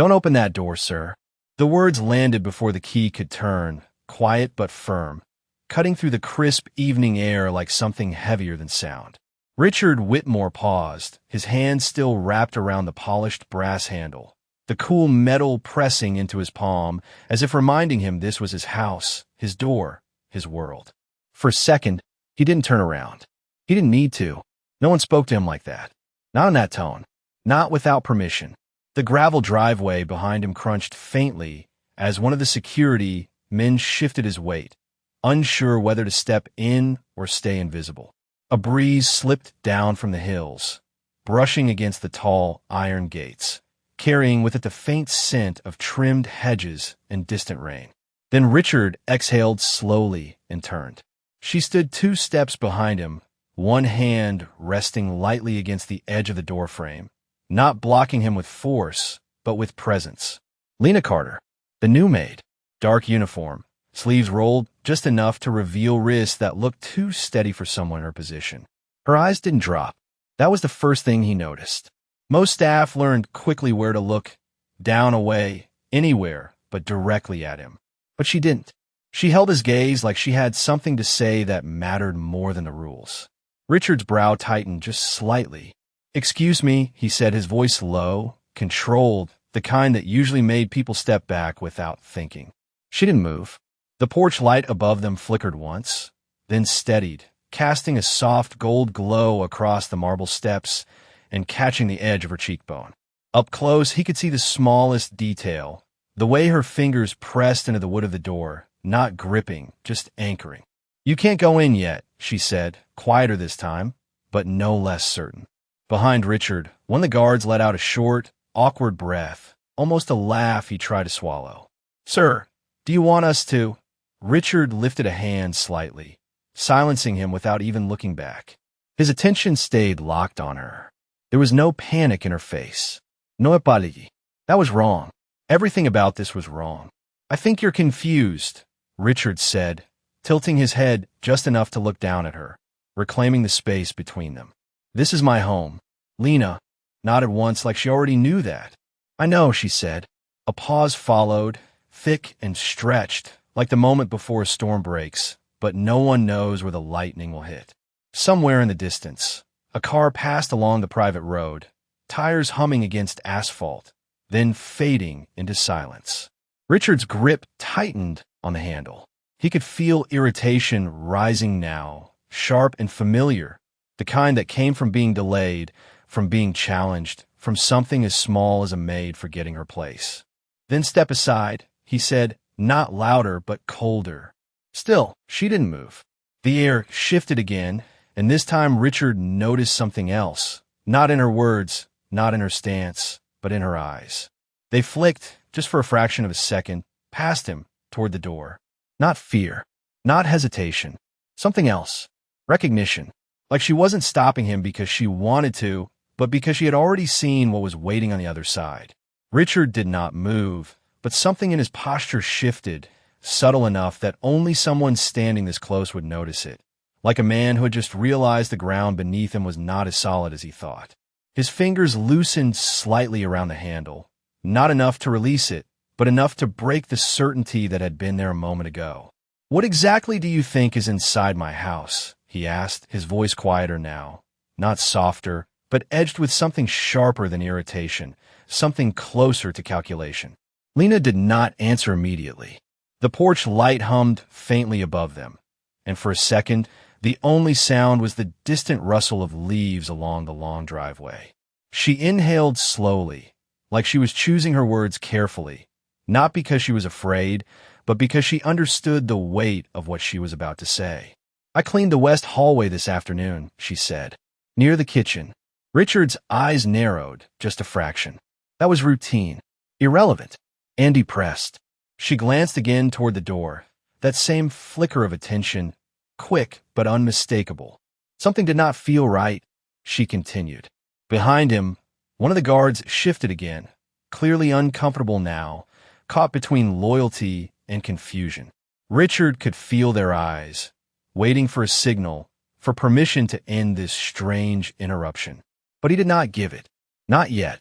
"Don't open that door, sir." The words landed before the key could turn, quiet but firm, cutting through the crisp evening air like something heavier than sound. Richard Whitmore paused, his hand still wrapped around the polished brass handle, the cool metal pressing into his palm, as if reminding him this was his house, his door, his world. For a second, he didn't turn around. He didn't need to. No one spoke to him like that. Not in that tone. Not without permission. The gravel driveway behind him crunched faintly as one of the security men shifted his weight, unsure whether to step in or stay invisible. A breeze slipped down from the hills, brushing against the tall iron gates, carrying with it the faint scent of trimmed hedges and distant rain. Then Richard exhaled slowly and turned. She stood 2 steps behind him, one hand resting lightly against the edge of the doorframe, not blocking him with force, but with presence. Lena Carter, the new maid, dark uniform, sleeves rolled just enough to reveal wrists that looked too steady for someone in her position. Her eyes didn't drop. That was the first thing he noticed. Most staff learned quickly where to look, down, away, anywhere but directly at him. But she didn't. She held his gaze like she had something to say that mattered more than the rules. Richard's brow tightened just slightly. "Excuse me," he said, his voice low, controlled, the kind that usually made people step back without thinking. She didn't move. The porch light above them flickered once, then steadied, casting a soft gold glow across the marble steps and catching the edge of her cheekbone. Up close, he could see the smallest detail, the way her fingers pressed into the wood of the door, not gripping, just anchoring. "You can't go in yet," she said, quieter this time, but no less certain. Behind Richard, one of the guards let out a short, awkward breath, almost a laugh he tried to swallow. "Sir, do you want us to—" Richard lifted a hand slightly, silencing him without even looking back. His attention stayed locked on her. There was no panic in her face. No apology. That was wrong. Everything about this was wrong. "I think you're confused," Richard said, tilting his head just enough to look down at her, reclaiming the space between them. "This is my home." Lena nodded once like she already knew that. "I know," she said. A pause followed, thick and stretched, like the moment before a storm breaks, but no one knows where the lightning will hit. Somewhere in the distance, a car passed along the private road, tires humming against asphalt, then fading into silence. Richard's grip tightened on the handle. He could feel irritation rising now, sharp and familiar, the kind that came from being delayed, from being challenged, from something as small as a maid forgetting her place. "Then step aside," he said, not louder but colder. Still, she didn't move. The air shifted again, and this time Richard noticed something else, not in her words, not in her stance, but in her eyes. They flicked, just for a fraction of a second, past him, toward the door. Not fear, not hesitation, something else. Recognition. Like she wasn't stopping him because she wanted to, but because she had already seen what was waiting on the other side. Richard did not move, but something in his posture shifted, subtle enough that only someone standing this close would notice it, like a man who had just realized the ground beneath him was not as solid as he thought. His fingers loosened slightly around the handle, not enough to release it, but enough to break the certainty that had been there a moment ago. "What exactly do you think is inside my house?" he asked, his voice quieter now, not softer, but edged with something sharper than irritation, something closer to calculation. Lena did not answer immediately. The porch light hummed faintly above them, and for a second, the only sound was the distant rustle of leaves along the long driveway. She inhaled slowly, like she was choosing her words carefully, not because she was afraid, but because she understood the weight of what she was about to say. "I cleaned the west hallway this afternoon," she said, "near the kitchen." Richard's eyes narrowed just a fraction. That was routine, irrelevant, and depressed. She glanced again toward the door, that same flicker of attention, quick but unmistakable. Something did not feel right, she continued. Behind him, one of the guards shifted again, clearly uncomfortable now, caught between loyalty and confusion. Richard could feel their eyes, waiting for a signal, for permission to end this strange interruption. But he did not give it. Not yet.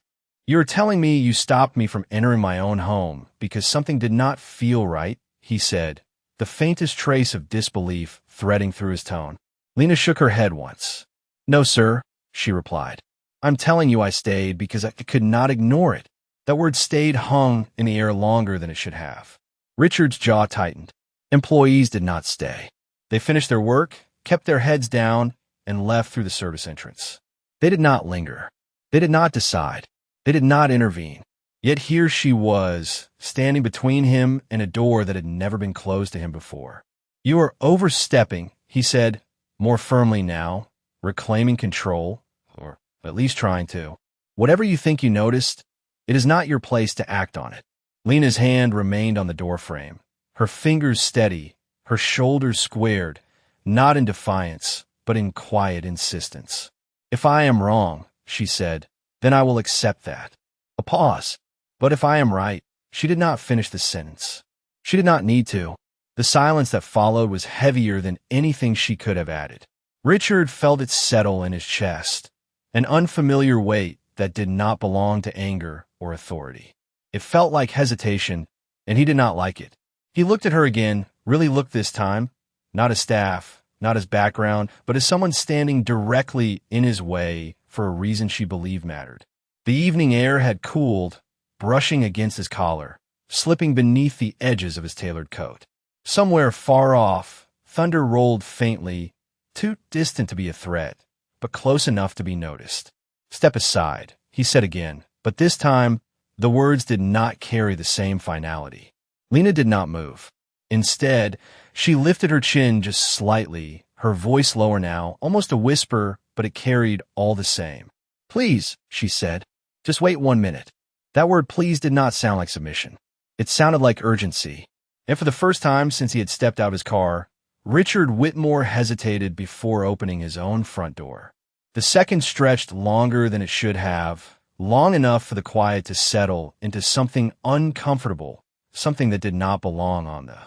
"You're telling me you stopped me from entering my own home because something did not feel right," he said, the faintest trace of disbelief threading through his tone. Lena shook her head once. "No, sir," she replied. "I'm telling you I stayed because I could not ignore it." That word "stayed" hung in the air longer than it should have. Richard's jaw tightened. Employees did not stay. They finished their work, kept their heads down, and left through the service entrance. They did not linger. They did not decide. They did not intervene. Yet here she was, standing between him and a door that had never been closed to him before. "You are overstepping," he said, more firmly now, reclaiming control, or at least trying to. "Whatever you think you noticed, it is not your place to act on it." Lena's hand remained on the doorframe, her fingers steady, her shoulders squared, not in defiance, but in quiet insistence. "If I am wrong," she said, "then I will accept that." A pause. "But if I am right," she did not finish the sentence. She did not need to. The silence that followed was heavier than anything she could have added. Richard felt it settle in his chest, an unfamiliar weight that did not belong to anger or authority. It felt like hesitation, and he did not like it. He looked at her again, really looked this time, not as staff, not as background, but as someone standing directly in his way for a reason she believed mattered. The evening air had cooled, brushing against his collar, slipping beneath the edges of his tailored coat. Somewhere far off, thunder rolled faintly, too distant to be a threat, but close enough to be noticed. "Step aside," he said again, but this time the words did not carry the same finality. Lena did not move. Instead, she lifted her chin just slightly, her voice lower now, almost a whisper, but it carried all the same. "Please," she said, "just wait 1 minute." That word "please" did not sound like submission. It sounded like urgency. And for the first time since he had stepped out of his car, Richard Whitmore hesitated before opening his own front door. The second stretched longer than it should have, long enough for the quiet to settle into something uncomfortable, something that did not belong on the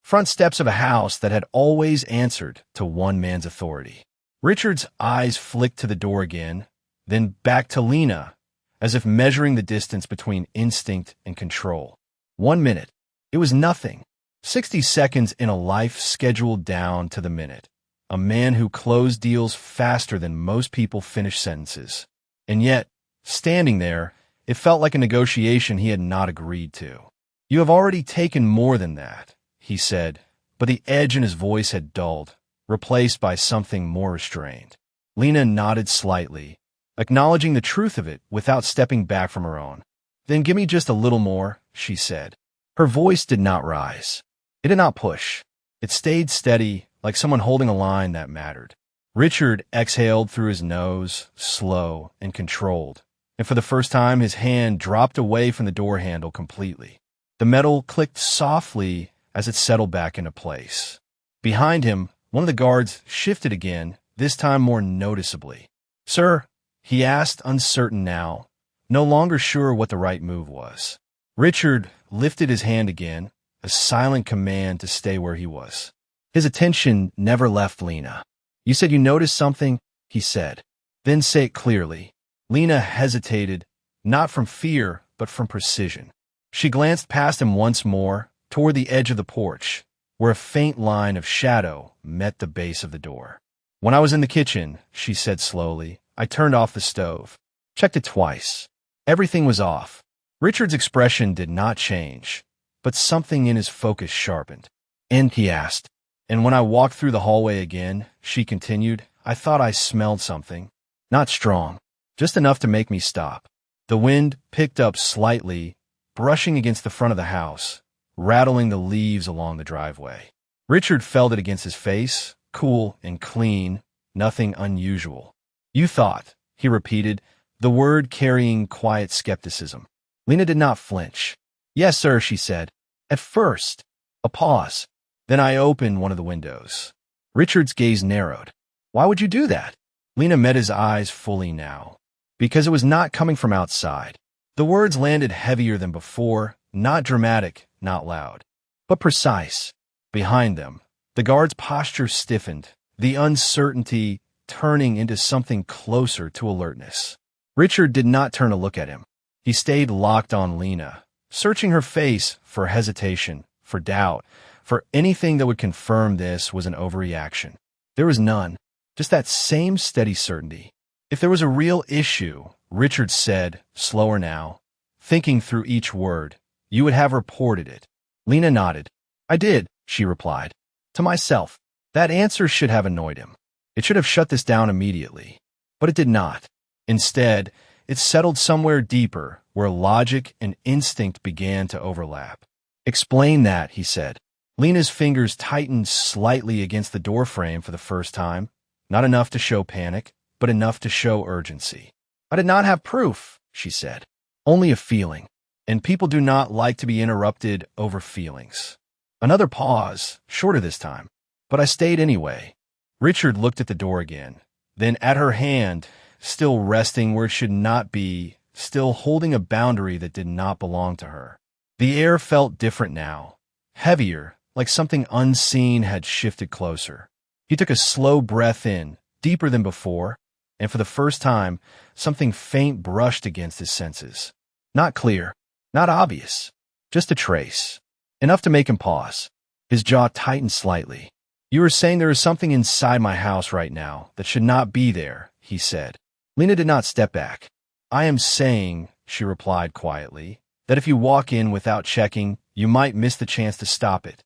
front steps of a house that had always answered to one man's authority. Richard's eyes flicked to the door again, then back to Lena, as if measuring the distance between instinct and control. 1 minute. It was nothing. 60 seconds in a life scheduled down to the minute. A man who closed deals faster than most people finish sentences. And yet, standing there, it felt like a negotiation he had not agreed to. "You have already taken more than that," he said, but the edge in his voice had dulled, replaced by something more restrained. Lena nodded slightly, acknowledging the truth of it without stepping back from her own. "Then give me just a little more," she said. Her voice did not rise. It did not push. It stayed steady, like someone holding a line that mattered. Richard exhaled through his nose, slow and controlled, and for the first time his hand dropped away from the door handle completely. The metal clicked softly as it settled back into place. Behind him, one of the guards shifted again, this time more noticeably. "Sir?" he asked, uncertain now, no longer sure what the right move was. Richard lifted his hand again, a silent command to stay where he was. His attention never left Lena. "You said you noticed something," he said. "Then say it clearly." Lena hesitated, not from fear, but from precision. She glanced past him once more, toward the edge of the porch, where a faint line of shadow met the base of the door. "When I was in the kitchen," she said slowly, "I turned off the stove. Checked it twice. Everything was off." Richard's expression did not change, but something in his focus sharpened. "And," he asked, "and when I walked through the hallway again," she continued, "I thought I smelled something. Not strong, just enough to make me stop." The wind picked up slightly, brushing against the front of the house, rattling the leaves along the driveway. Richard felt it against his face, cool and clean, nothing unusual. "You thought," he repeated, the word carrying quiet skepticism. Lena did not flinch. "Yes, sir," she said. "At first." A pause. "Then I opened one of the windows." Richard's gaze narrowed. "Why would you do that?" Lena met his eyes fully now. "Because it was not coming from outside." The words landed heavier than before, not dramatic, not loud, but precise. Behind them, the guard's posture stiffened, the uncertainty turning into something closer to alertness. Richard did not turn to look at him. He stayed locked on Lena, searching her face for hesitation, for doubt, for anything that would confirm this was an overreaction. There was none, just that same steady certainty. If there was a real issue, Richard said, slower now, thinking through each word, you would have reported it. Lena nodded. I did, she replied. To myself. That answer should have annoyed him. It should have shut this down immediately. But it did not. Instead, it settled somewhere deeper, where logic and instinct began to overlap. Explain that, he said. Lena's fingers tightened slightly against the doorframe for the first time, not enough to show panic, but enough to show urgency. I did not have proof, she said. Only a feeling. And people do not like to be interrupted over feelings. Another pause, shorter this time. But I stayed anyway. Richard looked at the door again, then at her hand, still resting where it should not be, still holding a boundary that did not belong to her. The air felt different now, heavier, like something unseen had shifted closer. He took a slow breath in, deeper than before, and for the first time, something faint brushed against his senses. Not clear, not obvious, just a trace. Enough to make him pause. His jaw tightened slightly. You are saying there is something inside my house right now that should not be there, he said. Lena did not step back. I am saying, she replied quietly, that if you walk in without checking, you might miss the chance to stop it.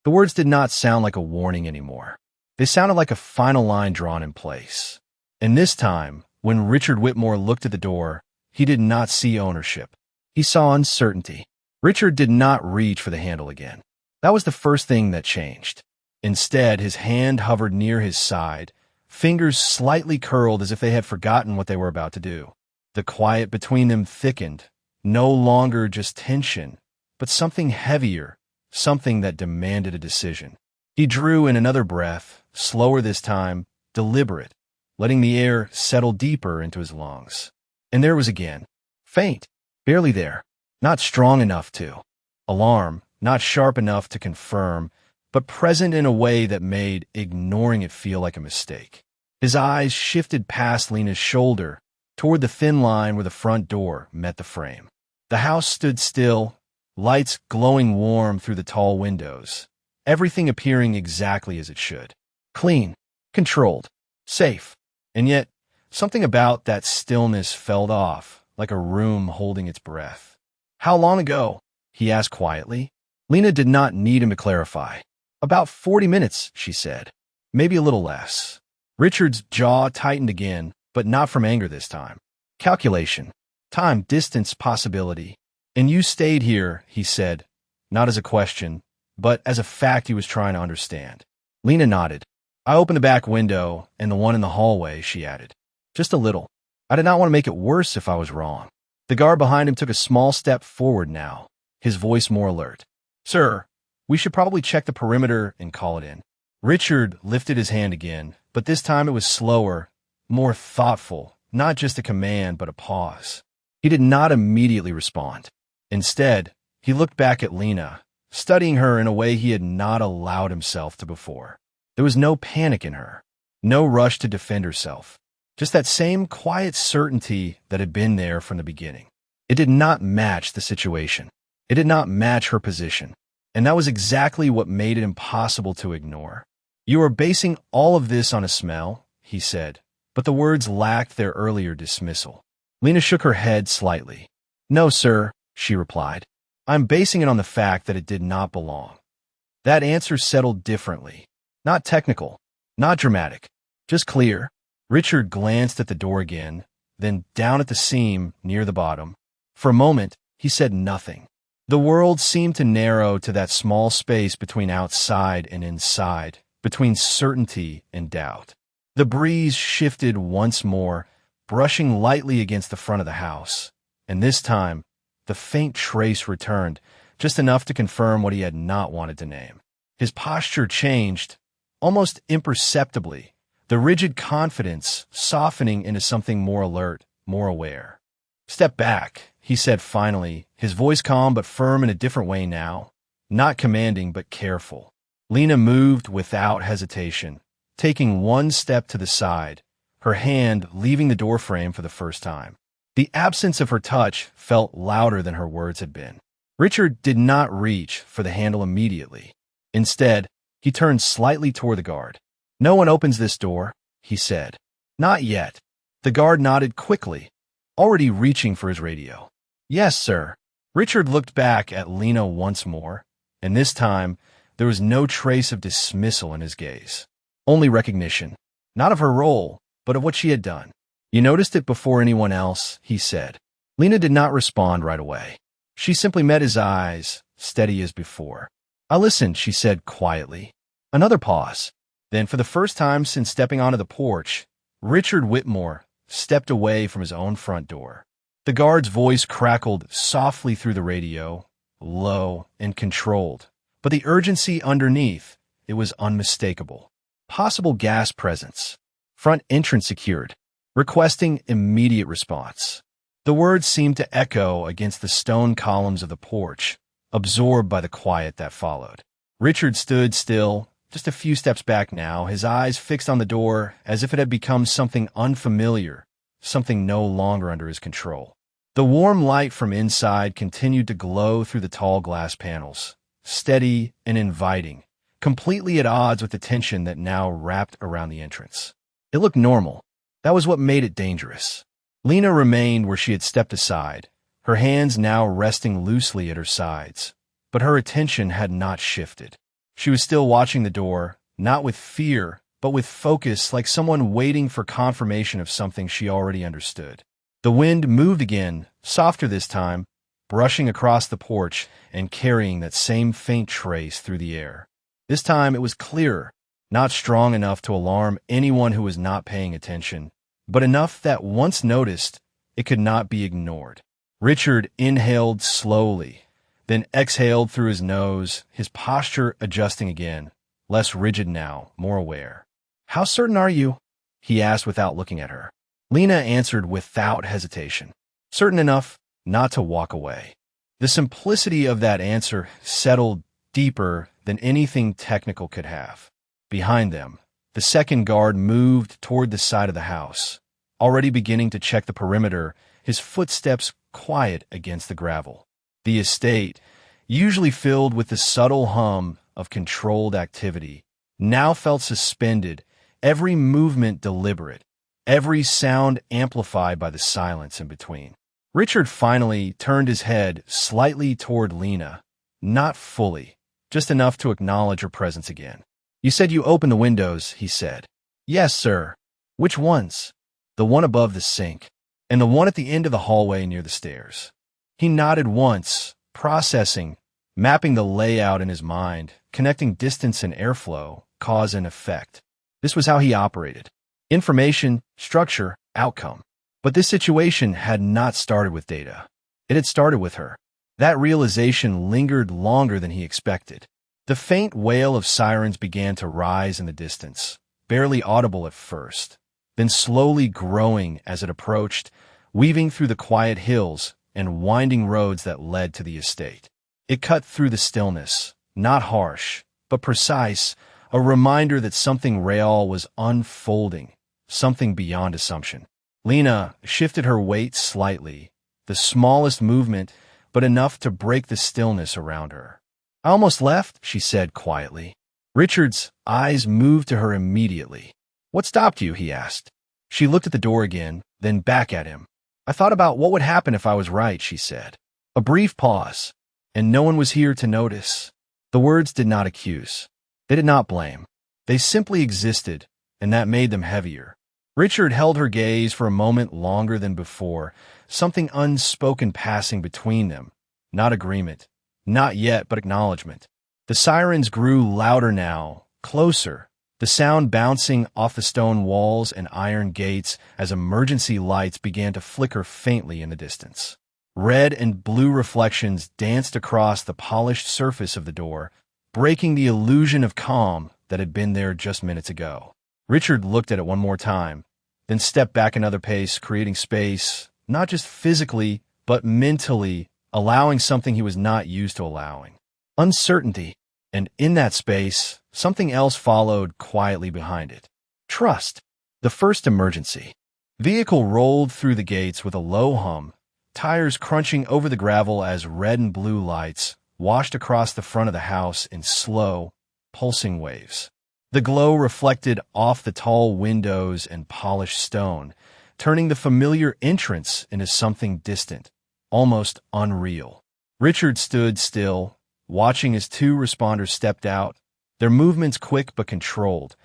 The words did not sound like a warning anymore. They sounded like a final line drawn in place. And this time, when Richard Whitmore looked at the door, he did not see ownership. He saw uncertainty. Richard did not reach for the handle again. That was the first thing that changed. Instead, his hand hovered near his side, fingers slightly curled as if they had forgotten what they were about to do. The quiet between them thickened, no longer just tension, but something heavier, something that demanded a decision. He drew in another breath, slower this time, deliberate, letting the air settle deeper into his lungs. And there was again. Faint, barely there, not strong enough to. Alarm, not sharp enough to confirm, but present in a way that made ignoring it feel like a mistake. His eyes shifted past Lena's shoulder, toward the thin line where the front door met the frame. The house stood still, lights glowing warm through the tall windows, everything appearing exactly as it should. Clean, controlled, safe. And yet, something about that stillness felt off, like a room holding its breath. How long ago? He asked quietly. Lena did not need him to clarify. About 40 minutes, she said. Maybe a little less. Richard's jaw tightened again, but not from anger this time. Calculation. Time, distance, possibility. And you stayed here, he said, not as a question, but as a fact he was trying to understand. Lena nodded. I opened the back window and the one in the hallway, she added. Just a little. I did not want to make it worse if I was wrong. The guard behind him took a small step forward now, his voice more alert. Sir, we should probably check the perimeter and call it in. Richard lifted his hand again, but this time it was slower, more thoughtful, not just a command but a pause. He did not immediately respond. Instead, he looked back at Lena, studying her in a way he had not allowed himself to before. There was no panic in her, no rush to defend herself, just that same quiet certainty that had been there from the beginning. It did not match the situation. It did not match her position. And that was exactly what made it impossible to ignore. You are basing all of this on a smell, he said, but the words lacked their earlier dismissal. Lena shook her head slightly. No, sir, she replied. I'm basing it on the fact that it did not belong. That answer settled differently. Not technical, not dramatic, just clear. Richard glanced at the door again, then down at the seam near the bottom. For a moment, he said nothing. The world seemed to narrow to that small space between outside and inside, between certainty and doubt. The breeze shifted once more, brushing lightly against the front of the house, and this time, the faint trace returned, just enough to confirm what he had not wanted to name. His posture changed, almost imperceptibly, the rigid confidence softening into something more alert, more aware. Step back, he said finally, his voice calm but firm in a different way now, not commanding but careful. Lena moved without hesitation, taking one step to the side, her hand leaving the doorframe for the first time. The absence of her touch felt louder than her words had been. Richard did not reach for the handle immediately. Instead, he turned slightly toward the guard. "No one opens this door," he said. "Not yet." The guard nodded quickly, already reaching for his radio. "Yes, sir." Richard looked back at Lena once more, and this time there was no trace of dismissal in his gaze. Only recognition, not of her role, but of what she had done. "You noticed it before anyone else," he said. Lena did not respond right away. She simply met his eyes, steady as before. "I listened," she said quietly. Another pause. Then, for the first time since stepping onto the porch, Richard Whitmore stepped away from his own front door. The guard's voice crackled softly through the radio, low and controlled, but the urgency underneath, it was unmistakable. Possible gas presence. Front entrance secured. Requesting immediate response. The words seemed to echo against the stone columns of the porch, absorbed by the quiet that followed. Richard stood still, just a few steps back now, his eyes fixed on the door as if it had become something unfamiliar, something no longer under his control. The warm light from inside continued to glow through the tall glass panels, steady and inviting, completely at odds with the tension that now wrapped around the entrance. It looked normal. That was what made it dangerous. Lena remained where she had stepped aside, her hands now resting loosely at her sides, but her attention had not shifted. She was still watching the door, not with fear, but with focus, like someone waiting for confirmation of something she already understood. The wind moved again, softer this time, brushing across the porch and carrying that same faint trace through the air. This time it was clearer, not strong enough to alarm anyone who was not paying attention, but enough that once noticed, it could not be ignored. Richard inhaled slowly, then exhaled through his nose, his posture adjusting again, less rigid now, more aware. "How certain are you?" he asked without looking at her. Lena answered without hesitation. Certain enough not to walk away. The simplicity of that answer settled deeper than anything technical could have. Behind them, the second guard moved toward the side of the house, already beginning to check the perimeter, his footsteps quiet against the gravel. The estate, usually filled with the subtle hum of controlled activity, now felt suspended, every movement deliberate, every sound amplified by the silence in between. Richard finally turned his head slightly toward Lena, not fully, just enough to acknowledge her presence again. "You said you opened the windows," he said. "Yes, sir." "Which ones?" "The one above the sink, and the one at the end of the hallway near the stairs." He nodded once, processing, mapping the layout in his mind, connecting distance and airflow, cause and effect. This was how he operated. Information, structure, outcome. But this situation had not started with data. It had started with her. That realization lingered longer than he expected. The faint wail of sirens began to rise in the distance, barely audible at first, then slowly growing as it approached, weaving through the quiet hills and winding roads that led to the estate. It cut through the stillness, not harsh, but precise, a reminder that something real was unfolding, something beyond assumption. Lena shifted her weight slightly, the smallest movement, but enough to break the stillness around her. "I almost left," she said quietly. Richard's eyes moved to her immediately. "What stopped you?" he asked. She looked at the door again, then back at him. "I thought about what would happen if I was right," she said. A brief pause, and no one was here to notice. The words did not accuse. They did not blame. They simply existed, and that made them heavier. Richard held her gaze for a moment longer than before, something unspoken passing between them. Not agreement. Not yet, but acknowledgement. The sirens grew louder now, closer, the sound bouncing off the stone walls and iron gates as emergency lights began to flicker faintly in the distance. Red and blue reflections danced across the polished surface of the door, breaking the illusion of calm that had been there just minutes ago. Richard looked at it one more time, then stepped back another pace, creating space, not just physically, but mentally, allowing something he was not used to allowing. Uncertainty. And in that space, something else followed quietly behind it. Trust. The first emergency. Vehicle rolled through the gates with a low hum, tires crunching over the gravel as red and blue lights washed across the front of the house in slow, pulsing waves. The glow reflected off the tall windows and polished stone, turning the familiar entrance into something distant, almost unreal. Richard stood still, watching as two responders stepped out, their movements quick but controlled,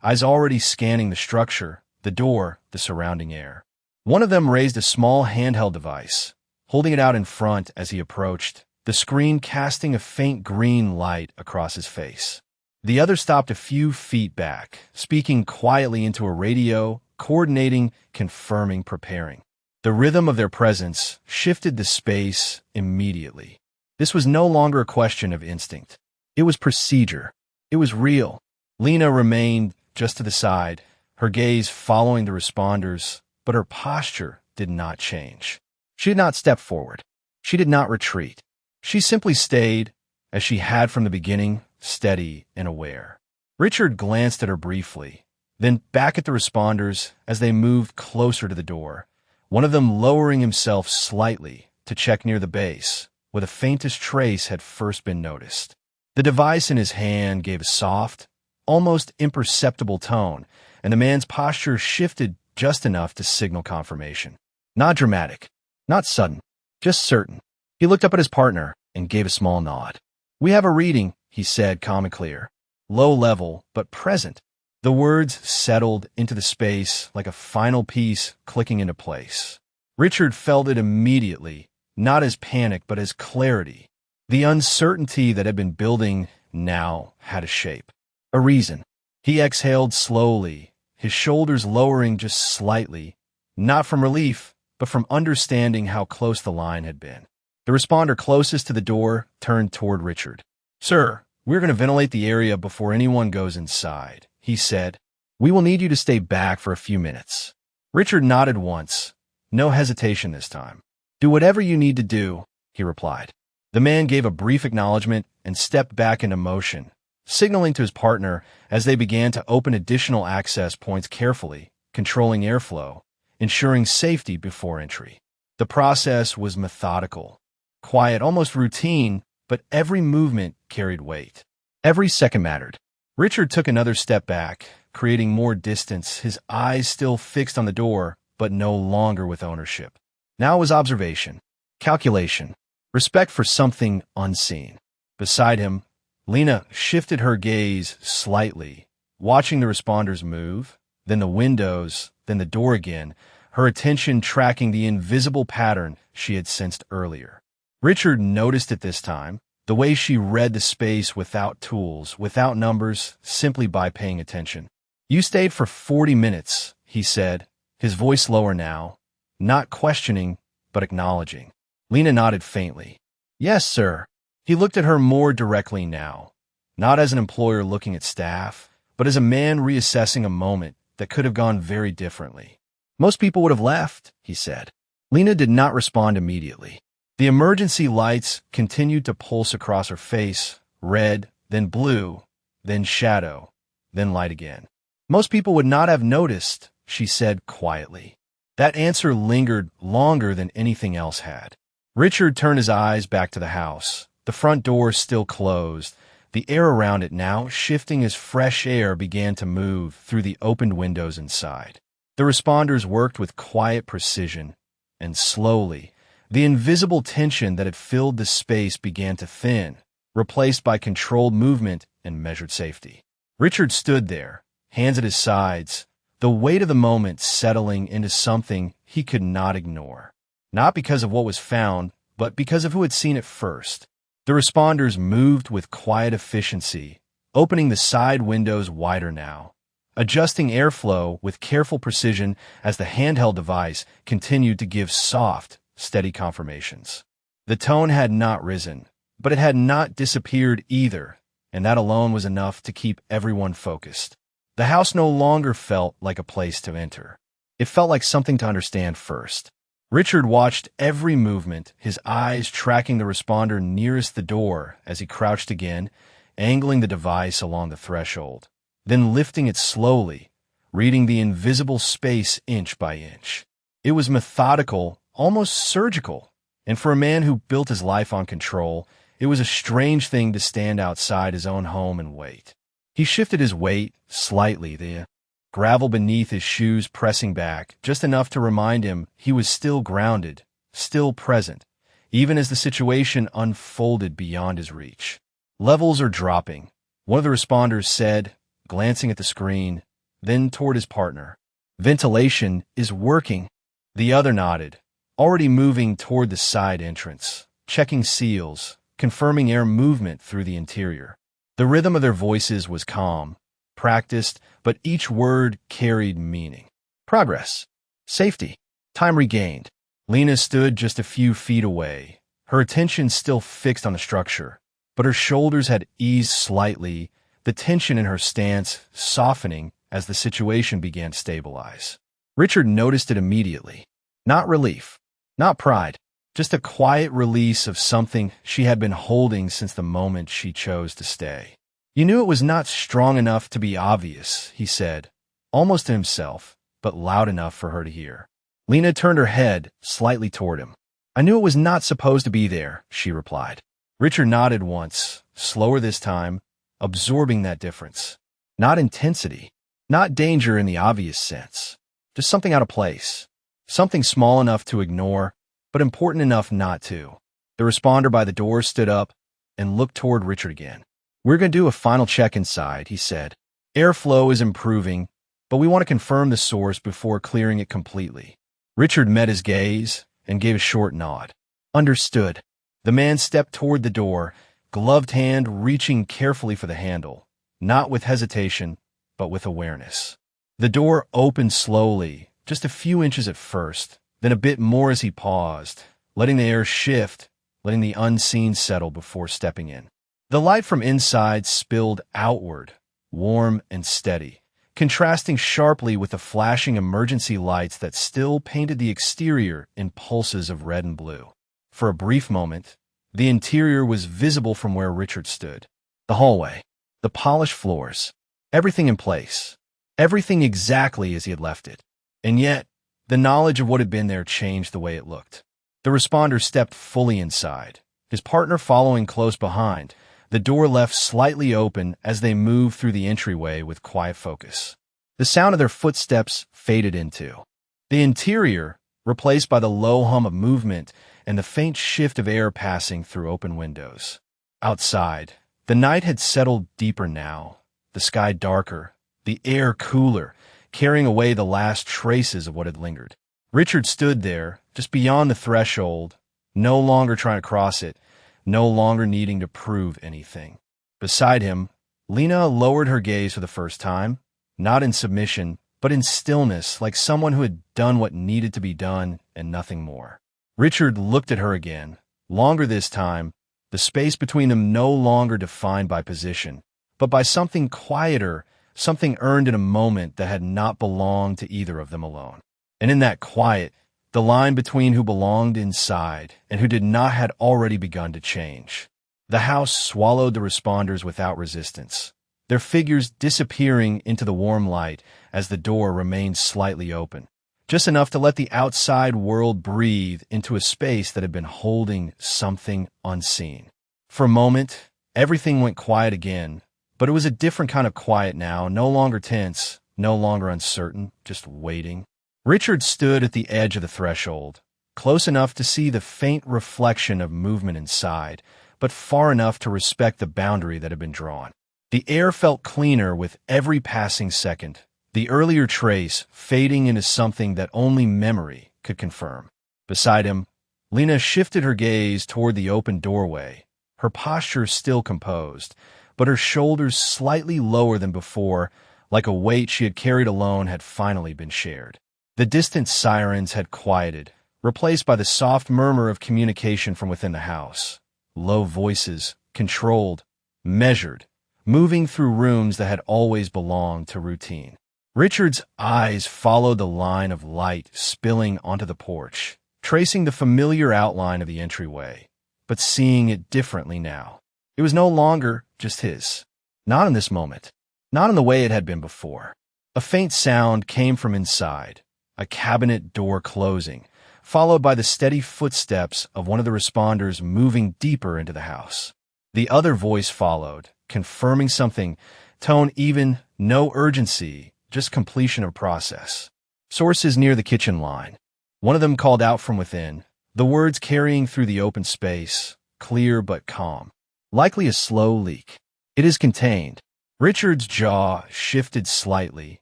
eyes already scanning the structure, the door, the surrounding air. One of them raised a small handheld device, holding it out in front as he approached, the screen casting a faint green light across his face. The other stopped a few feet back, speaking quietly into a radio, coordinating, confirming, preparing. The rhythm of their presence shifted the space immediately. This was no longer a question of instinct. It was procedure. It was real. Lena remained just to the side, her gaze following the responders, but her posture did not change. She did not step forward. She did not retreat. She simply stayed, as she had from the beginning, steady and aware. Richard glanced at her briefly, then back at the responders as they moved closer to the door, one of them lowering himself slightly to check near the base, where the faintest trace had first been noticed. The device in his hand gave a soft, almost imperceptible tone, and the man's posture shifted just enough to signal confirmation. Not dramatic, not sudden, just certain. He looked up at his partner and gave a small nod. "We have a reading," he said, calm and clear. Low level, but present. The words settled into the space like a final piece clicking into place. Richard felt it immediately, not as panic but as clarity. The uncertainty that had been building now had a shape, a reason. He exhaled slowly, his shoulders lowering just slightly, not from relief, but from understanding how close the line had been. The responder closest to the door turned toward Richard. "Sir, we're going to ventilate the area before anyone goes inside," he said. "We will need you to stay back for a few minutes." Richard nodded once, no hesitation this time. "Do whatever you need to do," he replied. The man gave a brief acknowledgement and stepped back into motion, signaling to his partner as they began to open additional access points carefully, controlling airflow, ensuring safety before entry. The process was methodical, quiet, almost routine, but every movement carried weight. Every second mattered. Richard took another step back, creating more distance, his eyes still fixed on the door, but no longer with ownership. Now it was observation, calculation, respect for something unseen. Beside him, Lena shifted her gaze slightly, watching the responders move, then the windows, then the door again, her attention tracking the invisible pattern she had sensed earlier. Richard noticed it this time, the way she read the space without tools, without numbers, simply by paying attention. "You stayed for 40 minutes, he said, his voice lower now, not questioning, but acknowledging. Lena nodded faintly. "Yes, sir." He looked at her more directly now, not as an employer looking at staff, but as a man reassessing a moment that could have gone very differently. "Most people would have left," he said. Lena did not respond immediately. The emergency lights continued to pulse across her face, red, then blue, then shadow, then light again. "Most people would not have noticed," she said quietly. That answer lingered longer than anything else had. Richard turned his eyes back to the house, the front door still closed, the air around it now shifting as fresh air began to move through the opened windows inside. The responders worked with quiet precision, and slowly, the invisible tension that had filled the space began to thin, replaced by controlled movement and measured safety. Richard stood there, hands at his sides, the weight of the moment settling into something he could not ignore. Not because of what was found, but because of who had seen it first. The responders moved with quiet efficiency, opening the side windows wider now, adjusting airflow with careful precision as the handheld device continued to give soft, steady confirmations. The tone had not risen, but it had not disappeared either, and that alone was enough to keep everyone focused. The house no longer felt like a place to enter. It felt like something to understand first. Richard watched every movement, his eyes tracking the responder nearest the door as he crouched again, angling the device along the threshold, then lifting it slowly, reading the invisible space inch by inch. It was methodical, almost surgical, and for a man who built his life on control, it was a strange thing to stand outside his own home and wait. He shifted his weight slightly, the gravel beneath his shoes pressing back, just enough to remind him he was still grounded, still present, even as the situation unfolded beyond his reach. "Levels are dropping," one of the responders said, glancing at the screen, then toward his partner. "Ventilation is working." The other nodded, already moving toward the side entrance, checking seals, confirming air movement through the interior. The rhythm of their voices was calm, practiced, but each word carried meaning. Progress. Safety. Time regained. Lena stood just a few feet away, her attention still fixed on the structure, but her shoulders had eased slightly, the tension in her stance softening as the situation began to stabilize. Richard noticed it immediately. Not relief, not pride, just a quiet release of something she had been holding since the moment she chose to stay. "You knew it was not strong enough to be obvious," he said, almost to himself, but loud enough for her to hear. Lena turned her head slightly toward him. "I knew it was not supposed to be there," she replied. Richard nodded once, slower this time, absorbing that difference. Not intensity, not danger in the obvious sense, just something out of place, something small enough to ignore, but important enough not to. The responder by the door stood up and looked toward Richard again. "We're going to do a final check inside," he said. "Airflow is improving, but we want to confirm the source before clearing it completely." Richard met his gaze and gave a short nod. "Understood." The man stepped toward the door, gloved hand reaching carefully for the handle, not with hesitation, but with awareness. The door opened slowly, just a few inches at first, then a bit more as he paused, letting the air shift, letting the unseen settle before stepping in. The light from inside spilled outward, warm and steady, contrasting sharply with the flashing emergency lights that still painted the exterior in pulses of red and blue. For a brief moment, the interior was visible from where Richard stood. The hallway, the polished floors, everything in place, everything exactly as he had left it. And yet, the knowledge of what had been there changed the way it looked. The responder stepped fully inside, his partner following close behind, the door left slightly open as they moved through the entryway with quiet focus. The sound of their footsteps faded into the interior, replaced by the low hum of movement and the faint shift of air passing through open windows. Outside, the night had settled deeper now, the sky darker, the air cooler, carrying away the last traces of what had lingered. Richard stood there, just beyond the threshold, no longer trying to cross it, no longer needing to prove anything. Beside him, Lena lowered her gaze for the first time, not in submission, but in stillness, like someone who had done what needed to be done and nothing more. Richard looked at her again, longer this time, the space between them no longer defined by position, but by something quieter, something earned in a moment that had not belonged to either of them alone. And in that quiet, the line between who belonged inside and who did not had already begun to change. The house swallowed the responders without resistance, their figures disappearing into the warm light as the door remained slightly open, just enough to let the outside world breathe into a space that had been holding something unseen. For a moment, everything went quiet again, but it was a different kind of quiet now, no longer tense, no longer uncertain, just waiting. Richard stood at the edge of the threshold, close enough to see the faint reflection of movement inside, but far enough to respect the boundary that had been drawn. The air felt cleaner with every passing second, the earlier trace fading into something that only memory could confirm. Beside him, Lena shifted her gaze toward the open doorway, her posture still composed, but her shoulders slightly lower than before, like a weight she had carried alone had finally been shared. The distant sirens had quieted, replaced by the soft murmur of communication from within the house. Low voices, controlled, measured, moving through rooms that had always belonged to routine. Richard's eyes followed the line of light spilling onto the porch, tracing the familiar outline of the entryway, but seeing it differently now. It was no longer just his. Not in this moment. Not in the way it had been before. A faint sound came from inside, a cabinet door closing, followed by the steady footsteps of one of the responders moving deeper into the house. The other voice followed, confirming something, tone even, no urgency, just completion of process. Sources near the kitchen line. One of them called out from within, the words carrying through the open space, clear but calm. Likely a slow leak. It is contained. Richard's jaw shifted slightly,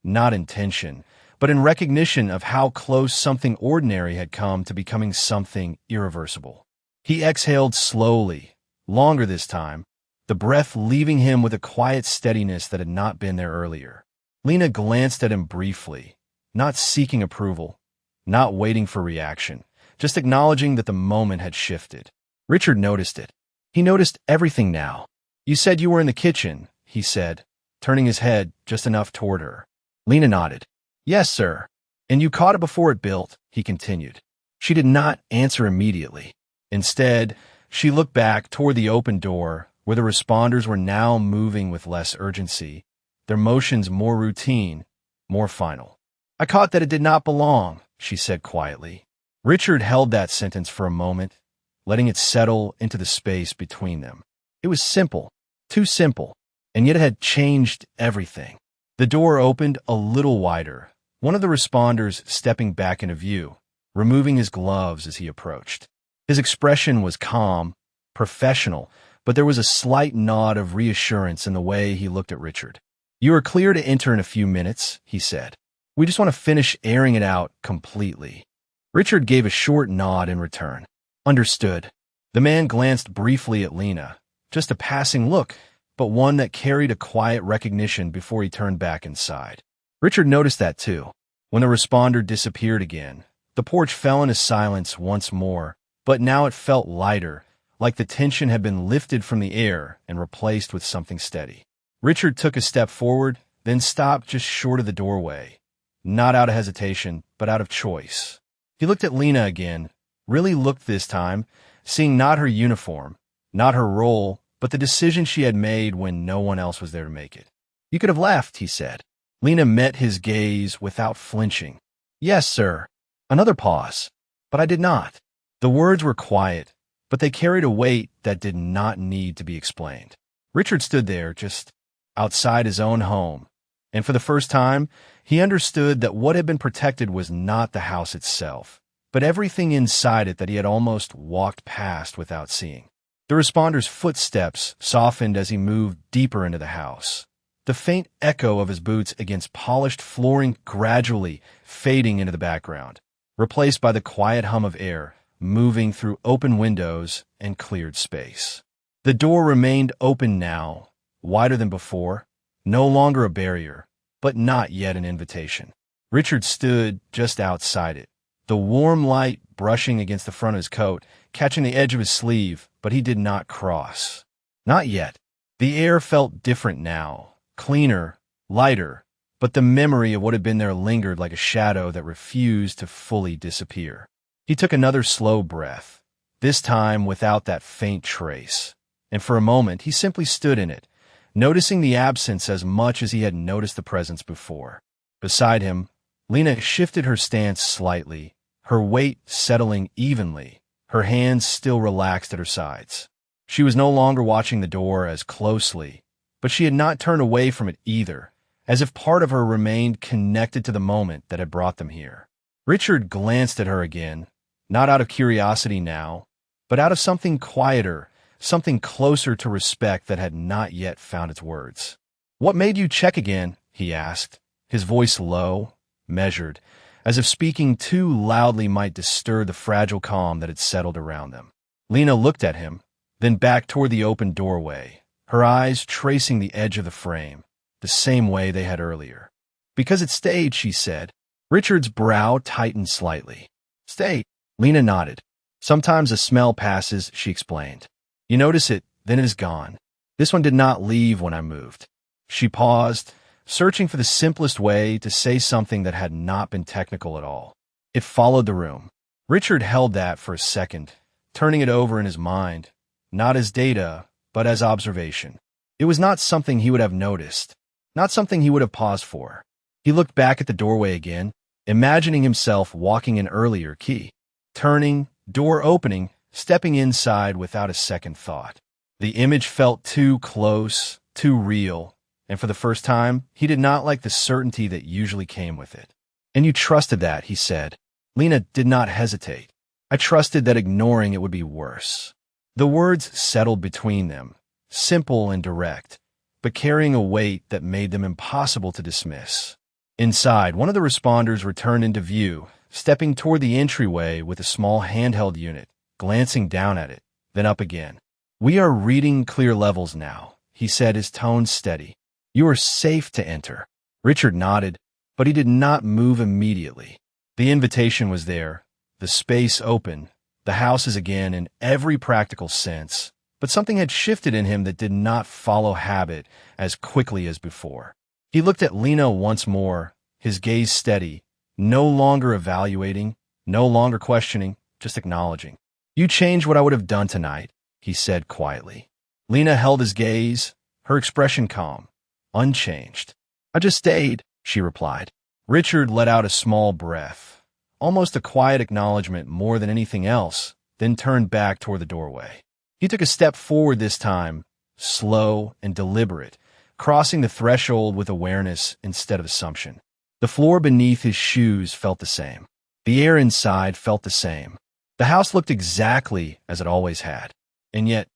not in tension, but in recognition of how close something ordinary had come to becoming something irreversible. He exhaled slowly, longer this time, the breath leaving him with a quiet steadiness that had not been there earlier. Lena glanced at him briefly, not seeking approval, not waiting for reaction, just acknowledging that the moment had shifted. Richard noticed it. He noticed everything now. "You said you were in the kitchen," he said, turning his head just enough toward her. Lena nodded. "Yes, sir." "And you caught it before it built," he continued. She did not answer immediately. Instead, she looked back toward the open door, where the responders were now moving with less urgency, their motions more routine, more final. "I caught that it did not belong," she said quietly. Richard held that sentence for a moment, letting it settle into the space between them. It was simple, too simple, and yet it had changed everything. The door opened a little wider, one of the responders stepping back into view, removing his gloves as he approached. His expression was calm, professional, but there was a slight nod of reassurance in the way he looked at Richard. "You are clear to enter in a few minutes," he said. "We just want to finish airing it out completely." Richard gave a short nod in return. "Understood." The man glanced briefly at Lena, just a passing look, but one that carried a quiet recognition before he turned back inside. Richard noticed that too. When the responder disappeared again, the porch fell into silence once more, but now it felt lighter, like the tension had been lifted from the air and replaced with something steady. Richard took a step forward, then stopped just short of the doorway, not out of hesitation, but out of choice. He looked at Lena again, really looked this time, seeing not her uniform, not her role, but the decision she had made when no one else was there to make it. "You could have left," he said. Lena met his gaze without flinching. "Yes, sir." Another pause. "But I did not." The words were quiet, but they carried a weight that did not need to be explained. Richard stood there, just outside his own home, and for the first time, he understood that what had been protected was not the house itself, but everything inside it that he had almost walked past without seeing. The responder's footsteps softened as he moved deeper into the house, the faint echo of his boots against polished flooring gradually fading into the background, replaced by the quiet hum of air moving through open windows and cleared space. The door remained open now, wider than before, no longer a barrier, but not yet an invitation. Richard stood just outside it, the warm light brushing against the front of his coat, catching the edge of his sleeve, but he did not cross. Not yet. The air felt different now, cleaner, lighter, but the memory of what had been there lingered like a shadow that refused to fully disappear. He took another slow breath, this time without that faint trace, and for a moment he simply stood in it, noticing the absence as much as he had noticed the presence before. Beside him, Lena shifted her stance slightly, her weight settling evenly, her hands still relaxed at her sides. She was no longer watching the door as closely, but she had not turned away from it either, as if part of her remained connected to the moment that had brought them here. Richard glanced at her again, not out of curiosity now, but out of something quieter, something closer to respect that had not yet found its words. "What made you check again?" he asked, his voice low, measured, as if speaking too loudly might disturb the fragile calm that had settled around them. Lena looked at him, then back toward the open doorway, her eyes tracing the edge of the frame, the same way they had earlier. "Because it stayed," she said. Richard's brow tightened slightly. "Stayed?" Lena nodded. "Sometimes a smell passes," she explained. "You notice it, then it is gone. This one did not leave when I moved." She paused, searching for the simplest way to say something that had not been technical at all. "It followed the room." Richard held that for a second, turning it over in his mind, not as data, but as observation. It was not something he would have noticed, not something he would have paused for. He looked back at the doorway again, imagining himself walking an earlier key, turning, door opening, stepping inside without a second thought. The image felt too close, too real, and for the first time, he did not like the certainty that usually came with it. "And you trusted that," he said. Lena did not hesitate. "I trusted that ignoring it would be worse." The words settled between them, simple and direct, but carrying a weight that made them impossible to dismiss. Inside, one of the responders returned into view, stepping toward the entryway with a small handheld unit, glancing down at it, then up again. "We are reading clear levels now," he said, his tone steady. "You are safe to enter." Richard nodded, but he did not move immediately. The invitation was there, the space open, the house is again in every practical sense, but something had shifted in him that did not follow habit as quickly as before. He looked at Lena once more, his gaze steady, no longer evaluating, no longer questioning, just acknowledging. "You changed what I would have done tonight," he said quietly. Lena held his gaze, her expression calm, unchanged. "I just stayed," she replied. Richard let out a small breath, almost a quiet acknowledgement more than anything else, then turned back toward the doorway. He took a step forward this time, slow and deliberate, crossing the threshold with awareness instead of assumption. The floor beneath his shoes felt the same. The air inside felt the same. The house looked exactly as it always had. And yet,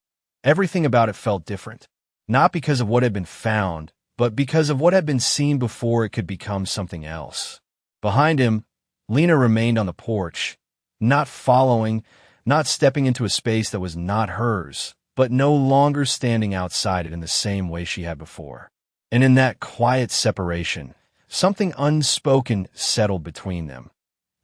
everything about it felt different. Not because of what had been found, but because of what had been seen before it could become something else. Behind him, Lena remained on the porch, not following, not stepping into a space that was not hers, but no longer standing outside it in the same way she had before. And in that quiet separation, something unspoken settled between them,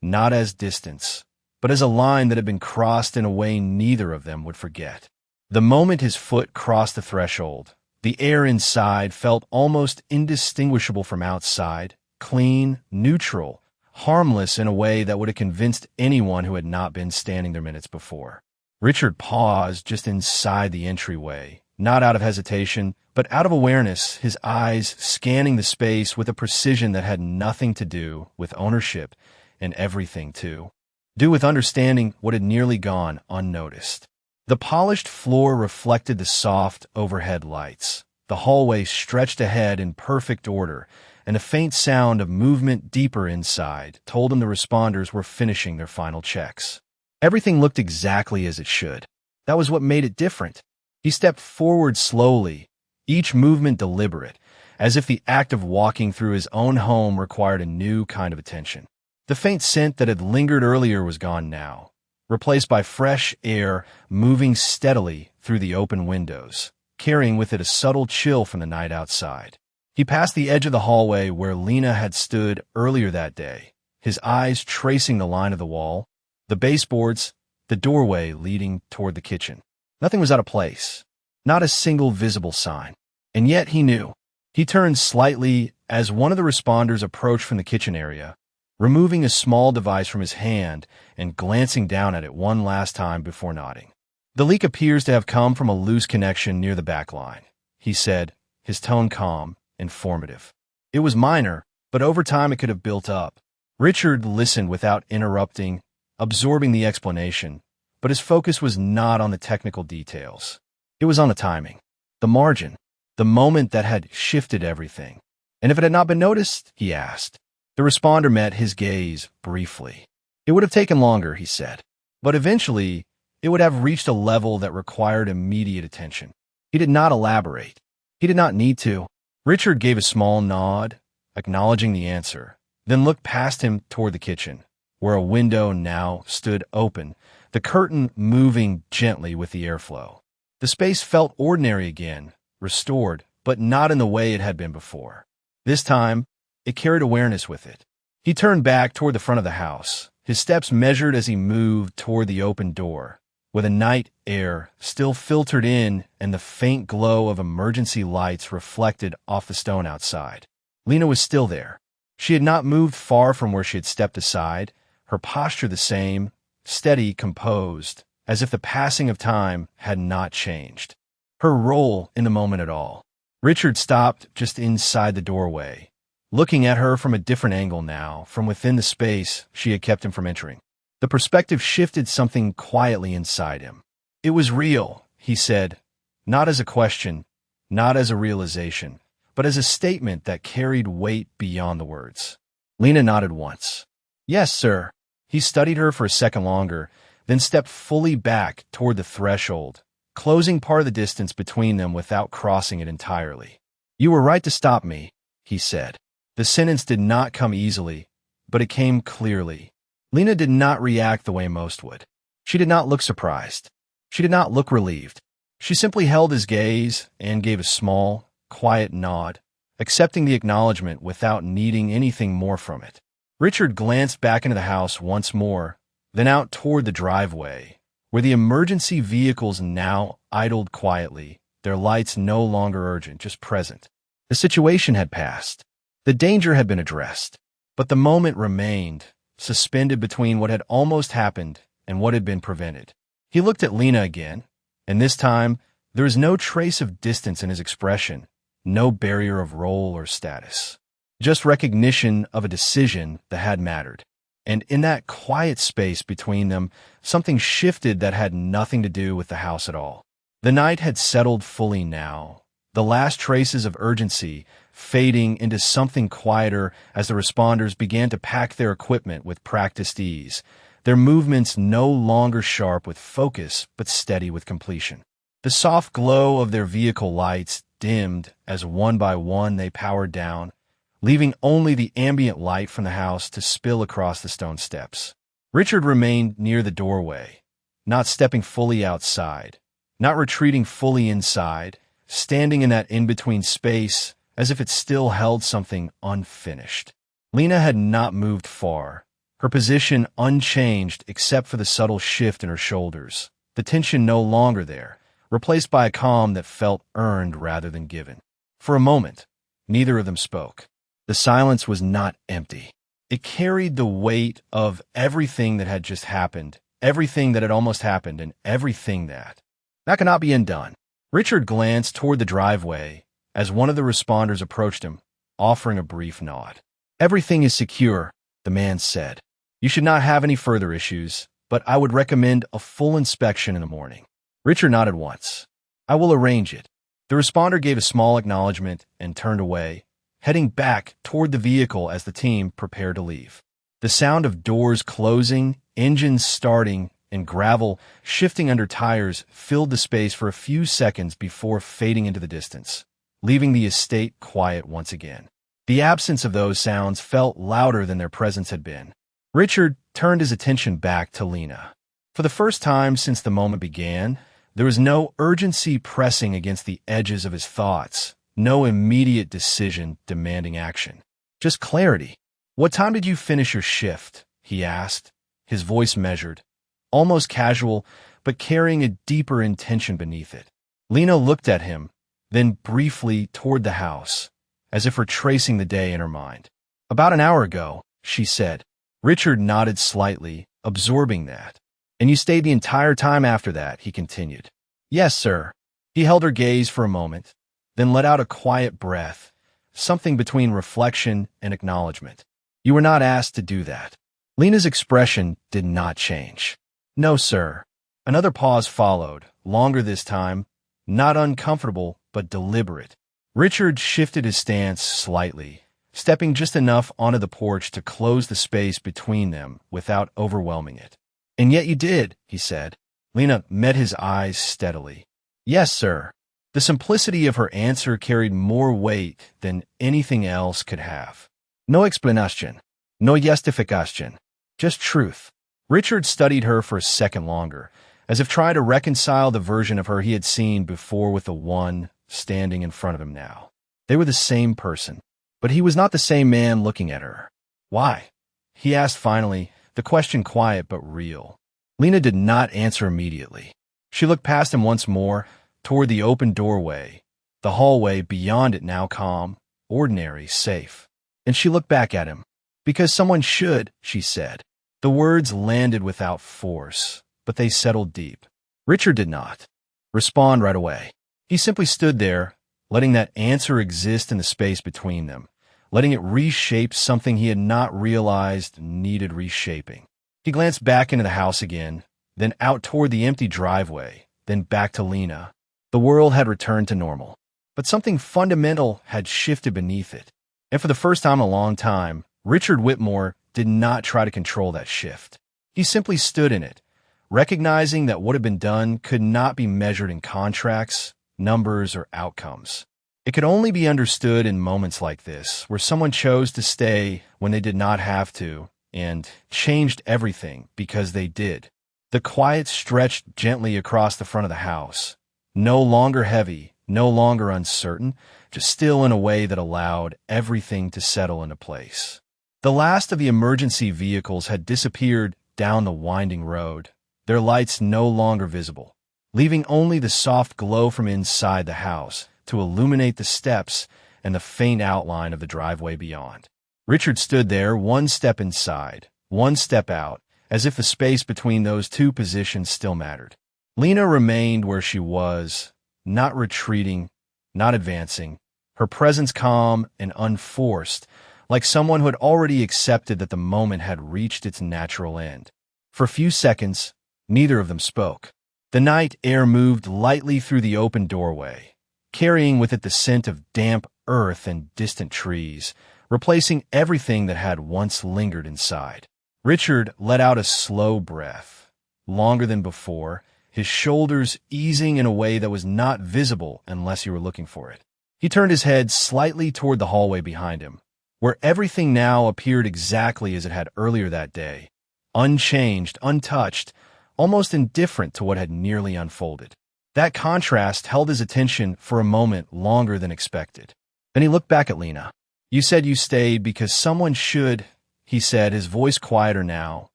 not as distance, but as a line that had been crossed in a way neither of them would forget. The moment his foot crossed the threshold, the air inside felt almost indistinguishable from outside, clean, neutral, harmless in a way that would have convinced anyone who had not been standing there minutes before. Richard paused just inside the entryway, not out of hesitation, but out of awareness, his eyes scanning the space with a precision that had nothing to do with ownership and everything to do with understanding what had nearly gone unnoticed. The polished floor reflected the soft overhead lights. The hallway stretched ahead in perfect order, and a faint sound of movement deeper inside told him the responders were finishing their final checks. Everything looked exactly as it should. That was what made it different. He stepped forward slowly, each movement deliberate, as if the act of walking through his own home required a new kind of attention. The faint scent that had lingered earlier was gone now, replaced by fresh air moving steadily through the open windows, carrying with it a subtle chill from the night outside. He passed the edge of the hallway where Lena had stood earlier that day, his eyes tracing the line of the wall, the baseboards, the doorway leading toward the kitchen. Nothing was out of place, not a single visible sign. And yet he knew. He turned slightly as one of the responders approached from the kitchen area, removing a small device from his hand and glancing down at it one last time before nodding. "The leak appears to have come from a loose connection near the back line," he said, his tone calm, informative. "It was minor, but over time it could have built up." Richard listened without interrupting, absorbing the explanation, but his focus was not on the technical details. It was on the timing, the margin, the moment that had shifted everything. "And if it had not been noticed?" he asked. The responder met his gaze briefly. "It would have taken longer," he said, "but eventually it would have reached a level that required immediate attention." He did not elaborate. He did not need to. Richard gave a small nod, acknowledging the answer, then looked past him toward the kitchen, where a window now stood open, the curtain moving gently with the airflow. The space felt ordinary again, restored, but not in the way it had been before. This time, it carried awareness with it. He turned back toward the front of the house, his steps measured as he moved toward the open door, where the night air still filtered in and the faint glow of emergency lights reflected off the stone outside. Lena was still there. She had not moved far from where she had stepped aside, her posture the same, steady, composed, as if the passing of time had not changed her role in the moment at all. Richard stopped just inside the doorway, looking at her from a different angle now, from within the space she had kept him from entering. The perspective shifted something quietly inside him. It was real, he said, not as a question, not as a realization, but as a statement that carried weight beyond the words. Lena nodded once. Yes, sir. He studied her for a second longer, then stepped fully back toward the threshold, closing part of the distance between them without crossing it entirely. You were right to stop me, he said. The sentence did not come easily, but it came clearly. Lena did not react the way most would. She did not look surprised. She did not look relieved. She simply held his gaze and gave a small, quiet nod, accepting the acknowledgement without needing anything more from it. Richard glanced back into the house once more, then out toward the driveway, where the emergency vehicles now idled quietly, their lights no longer urgent, just present. The situation had passed. The danger had been addressed, but the moment remained, suspended between what had almost happened and what had been prevented. He looked at Lena again, and this time there was no trace of distance in his expression, no barrier of role or status. Just recognition of a decision that had mattered. And in that quiet space between them, something shifted that had nothing to do with the house at all. The night had settled fully now, the last traces of urgency fading into something quieter as the responders began to pack their equipment with practiced ease, their movements no longer sharp with focus but steady with completion. The soft glow of their vehicle lights dimmed as one by one they powered down, leaving only the ambient light from the house to spill across the stone steps. Richard remained near the doorway, not stepping fully outside, not retreating fully inside, standing in that in-between space as if it still held something unfinished. Lena had not moved far, her position unchanged except for the subtle shift in her shoulders, the tension no longer there, replaced by a calm that felt earned rather than given. For a moment, neither of them spoke. The silence was not empty. It carried the weight of everything that had just happened, everything that had almost happened, and everything that cannot be undone. Richard glanced toward the driveway as one of the responders approached him, offering a brief nod. Everything is secure, the man said. You should not have any further issues, but I would recommend a full inspection in the morning. Richard nodded once. I will arrange it. The responder gave a small acknowledgement and turned away, heading back toward the vehicle as the team prepared to leave. The sound of doors closing, engines starting, and gravel shifting under tires filled the space for a few seconds before fading into the distance, leaving the estate quiet once again. The absence of those sounds felt louder than their presence had been. Richard turned his attention back to Lena. For the first time since the moment began, there was no urgency pressing against the edges of his thoughts, no immediate decision demanding action. Just clarity. What time did you finish your shift? He asked, his voice measured, almost casual, but carrying a deeper intention beneath it. Lena looked at him, then briefly toward the house, as if retracing the day in her mind. About an hour ago, she said. Richard nodded slightly, absorbing that. And you stayed the entire time after that, he continued. Yes, sir. He held her gaze for a moment, then let out a quiet breath, something between reflection and acknowledgement. You were not asked to do that. Lena's expression did not change. No, sir. Another pause followed, longer this time, not uncomfortable, but deliberate. Richard shifted his stance slightly, stepping just enough onto the porch to close the space between them without overwhelming it. And yet you did, he said. Lena met his eyes steadily. Yes, sir. The simplicity of her answer carried more weight than anything else could have. No explanation, no justification, just truth. Richard studied her for a second longer, as if trying to reconcile the version of her he had seen before with the one standing in front of him now. They were the same person, but he was not the same man looking at her. Why? He asked finally, the question quiet but real. Lena did not answer immediately. She looked past him once more, toward the open doorway, the hallway beyond it now calm, ordinary, safe. And she looked back at him. Because someone should, she said. The words landed without force, but they settled deep. Richard did not respond right away. He simply stood there, letting that answer exist in the space between them, letting it reshape something he had not realized needed reshaping. He glanced back into the house again, then out toward the empty driveway, then back to Lena. The world had returned to normal, but something fundamental had shifted beneath it. And for the first time in a long time, Richard Whitmore did not try to control that shift. He simply stood in it, recognizing that what had been done could not be measured in contracts, numbers, or outcomes. It could only be understood in moments like this, where someone chose to stay when they did not have to, and changed everything because they did. The quiet stretched gently across the front of the house, no longer heavy, no longer uncertain, just still in a way that allowed everything to settle into place. The last of the emergency vehicles had disappeared down the winding road, their lights no longer visible, leaving only the soft glow from inside the house to illuminate the steps and the faint outline of the driveway beyond. Richard stood there, one step inside, one step out, as if the space between those two positions still mattered. Lena remained where she was, not retreating, not advancing, her presence calm and unforced, like someone who had already accepted that the moment had reached its natural end. For a few seconds, neither of them spoke. The night air moved lightly through the open doorway, carrying with it the scent of damp earth and distant trees, replacing everything that had once lingered inside. Richard let out a slow breath, longer than before, his shoulders easing in a way that was not visible unless you were looking for it. He turned his head slightly toward the hallway behind him, where everything now appeared exactly as it had earlier that day, unchanged, untouched, almost indifferent to what had nearly unfolded. That contrast held his attention for a moment longer than expected. Then he looked back at Lena. "You said you stayed because someone should," he said, his voice quieter now,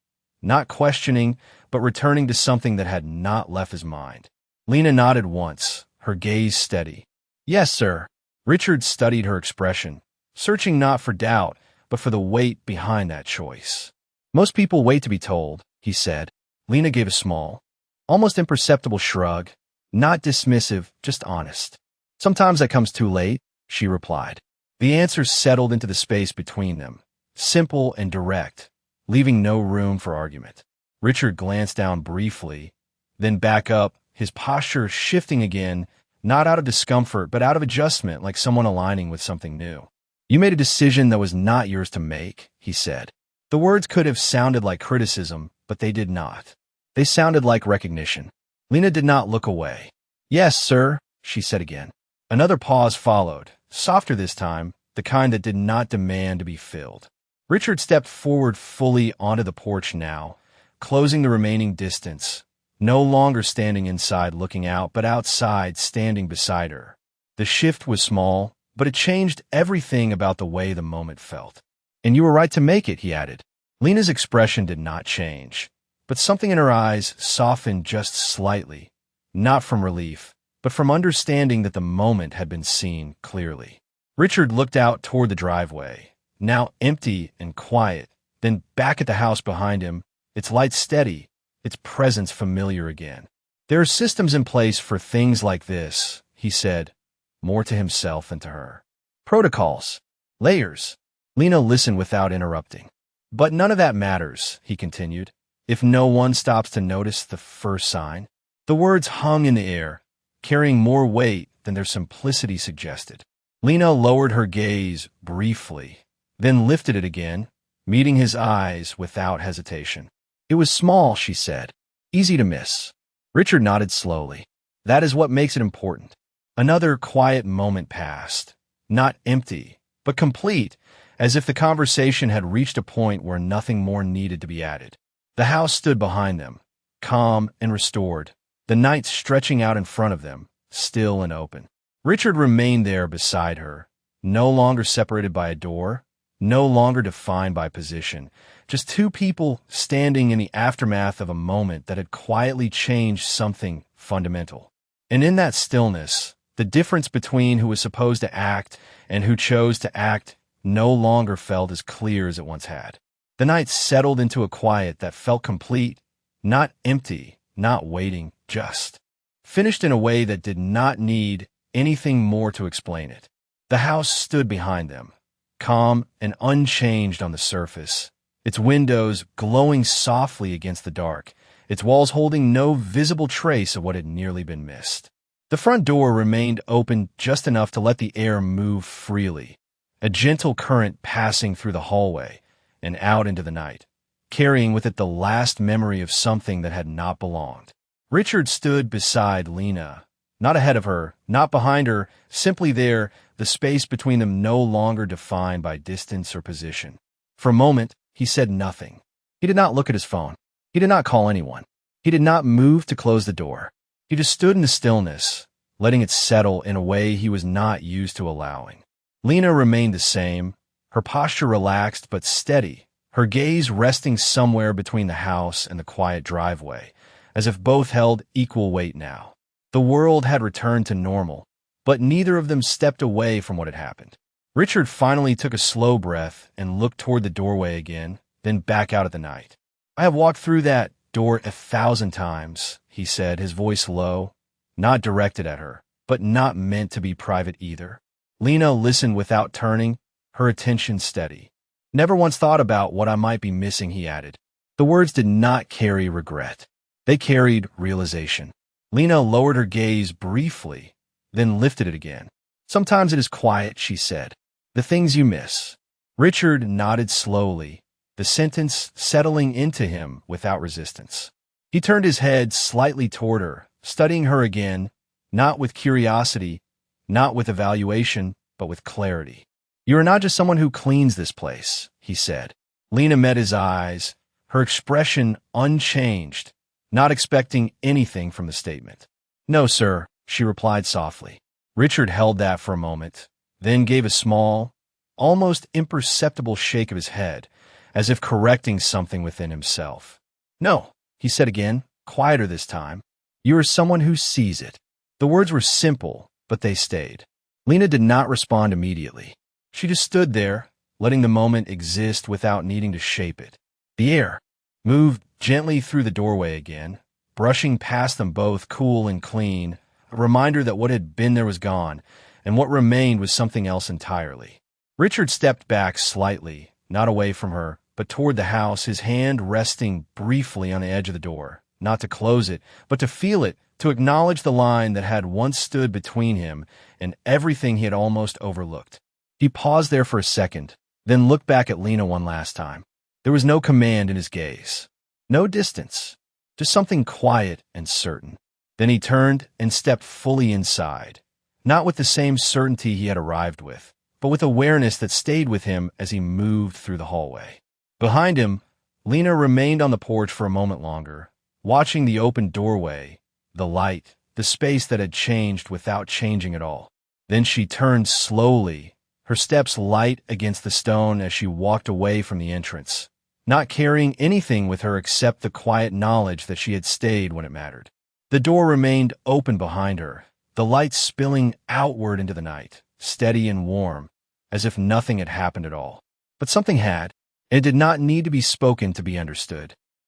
not questioning, but returning to something that had not left his mind. Lena nodded once, her gaze steady. "Yes, sir." Richard studied her expression, searching not for doubt, but for the weight behind that choice. "Most people wait to be told," he said. Lena gave a small, almost imperceptible shrug, not dismissive, just honest. "Sometimes that comes too late," she replied. The answer settled into the space between them, simple and direct, leaving no room for argument. Richard glanced down briefly, then back up, his posture shifting again, not out of discomfort, but out of adjustment, like someone aligning with something new. "You made a decision that was not yours to make," he said. The words could have sounded like criticism, but they did not. They sounded like recognition. Lena did not look away. "Yes, sir," she said again. Another pause followed, softer this time, the kind that did not demand to be filled. Richard stepped forward fully onto the porch now, closing the remaining distance, no longer standing inside looking out, but outside standing beside her. The shift was small, but it changed everything about the way the moment felt. "And you were right to make it," he added. Lena's expression did not change, but something in her eyes softened just slightly, not from relief, but from understanding that the moment had been seen clearly. Richard looked out toward the driveway, now empty and quiet, then back at the house behind him, its lights steady, its presence familiar again. "There are systems in place for things like this," he said, more to himself than to her. "Protocols, layers." Lena listened without interrupting. "But none of that matters," he continued, "if no one stops to notice the first sign." The words hung in the air, carrying more weight than their simplicity suggested. Lena lowered her gaze briefly, then lifted it again, meeting his eyes without hesitation. "It was small," she said. "Easy to miss." Richard nodded slowly. "That is what makes it important." Another quiet moment passed, not empty, but complete, as if the conversation had reached a point where nothing more needed to be added. The house stood behind them, calm and restored, the night stretching out in front of them, still and open. Richard remained there beside her, no longer separated by a door, no longer defined by position, just two people standing in the aftermath of a moment that had quietly changed something fundamental. And in that stillness, the difference between who was supposed to act and who chose to act no longer felt as clear as it once had. The night settled into a quiet that felt complete, not empty, not waiting, just finished in a way that did not need anything more to explain it. The house stood behind them, calm and unchanged on the surface, its windows glowing softly against the dark, its walls holding no visible trace of what had nearly been missed. The front door remained open just enough to let the air move freely, a gentle current passing through the hallway and out into the night, carrying with it the last memory of something that had not belonged. Richard stood beside Lena, not ahead of her, not behind her, simply there, the space between them no longer defined by distance or position. For a moment, he said nothing. He did not look at his phone. He did not call anyone. He did not move to close the door. He just stood in the stillness, letting it settle in a way he was not used to allowing. Lena remained the same, her posture relaxed but steady, her gaze resting somewhere between the house and the quiet driveway, as if both held equal weight now. The world had returned to normal, but neither of them stepped away from what had happened. Richard finally took a slow breath and looked toward the doorway again, then back out at the night. "I have walked through that door 1,000 times," he said, his voice low, not directed at her, but not meant to be private either. Lena listened without turning, her attention steady. "Never once thought about what I might be missing," he added. The words did not carry regret. They carried realization. Lena lowered her gaze briefly, then lifted it again. "Sometimes it is quiet," she said. "The things you miss." Richard nodded slowly, the sentence settling into him without resistance. He turned his head slightly toward her, studying her again, not with curiosity, not with evaluation, but with clarity. "You are not just someone who cleans this place," he said. Lena met his eyes, her expression unchanged, not expecting anything from the statement. "No, sir," she replied softly. Richard held that for a moment, then gave a small, almost imperceptible shake of his head, as if correcting something within himself. "No," he said again, quieter this time. "You are someone who sees it." The words were simple, but they stayed. Lena did not respond immediately. She just stood there, letting the moment exist without needing to shape it. The air moved gently through the doorway again, brushing past them both cool and clean, a reminder that what had been there was gone, and what remained was something else entirely. Richard stepped back slightly, not away from her, but toward the house, his hand resting briefly on the edge of the door, not to close it, but to feel it, to acknowledge the line that had once stood between him and everything he had almost overlooked. He paused there for a second, then looked back at Lena one last time. There was no command in his gaze. No distance, just something quiet and certain. Then he turned and stepped fully inside, not with the same certainty he had arrived with, but with awareness that stayed with him as he moved through the hallway. Behind him, Lena remained on the porch for a moment longer, watching the open doorway, the light, the space that had changed without changing at all. Then she turned slowly, her steps light against the stone as she walked away from the entrance, not carrying anything with her except the quiet knowledge that she had stayed when it mattered. The door remained open behind her, the light spilling outward into the night, steady and warm, as if nothing had happened at all. But something had. It did not need to be spoken to be understood.